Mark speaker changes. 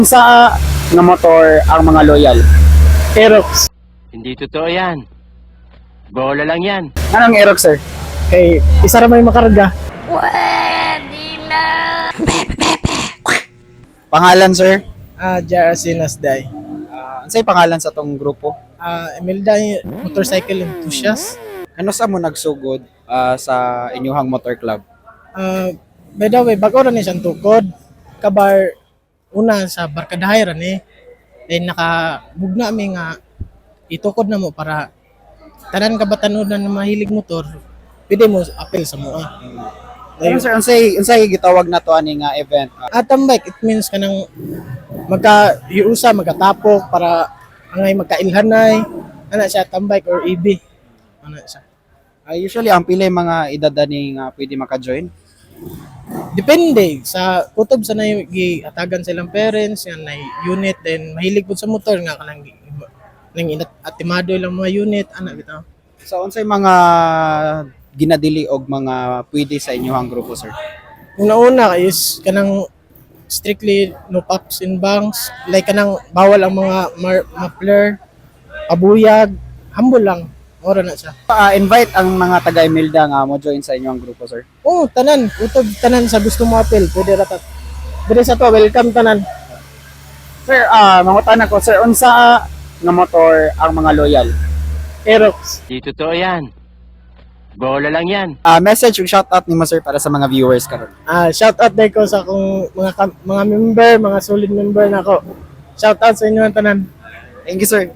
Speaker 1: Sa nga motor ang mga loyal? Aerox.
Speaker 2: Hindi totoo yan. Bola lang yan.
Speaker 1: Anong Aerox, sir?
Speaker 3: Kay isa ra may makarga.
Speaker 1: Pangalan, sir?
Speaker 3: JRC Nasday.
Speaker 1: Ansay pangalan sa tong grupo?
Speaker 3: Imelda motorcycle enthusiast.
Speaker 1: Ano sa mo nagsugod sa inyuhang motor club?
Speaker 3: By the way, bago ra ni siyang tukod. Kabar una sa barkadahay ra ni. Then nakabugna mi nga itukod na mo para tanan ka batanon na mahilig motor. Pwede mo apel sa mua.
Speaker 1: Ano, sir, unsay gitawag na to ani nga event?
Speaker 3: Atom bike, it means kanang magka-iusa, magkatapok para angay magkailhanay. Ana siya, tambike or EB. Ana siya.
Speaker 1: Usually ang pila yung mga edad ani nga pwede maka-join?
Speaker 3: Depende sa kutob sa nay giatagan silang parents, yan nay unit, then mahilig pud sa motor nga kanang nang atimado lang mga unit, ana bitaw.
Speaker 1: So unsay mga ginadili og mga pwede sa inyuhang grupo, sir?
Speaker 3: Una-una is kanang strictly no pops and bangs, like kanang bawal ang mga muffler, pabuyag, humble lang. Ora na siya.
Speaker 1: Invite ang mga taga Imelda nga mo join sa inyong grupo, sir.
Speaker 3: Oh, tanan, kutob tanan sa gusto mo apel, pwede ra ta. Dire sa to, welcome tanan.
Speaker 1: Sir, mangutan ako, sir, unsa nga motor ang mga loyal?
Speaker 3: Aerox.
Speaker 2: Hindi totoo yan. Bola lang yan.
Speaker 1: Message ug shoutout nimo, sir, para sa mga viewers karon.
Speaker 3: Shout out day ko sa akong mga member, mga solid member nako. Shout out sa inyo tanan.
Speaker 1: Thank you, sir.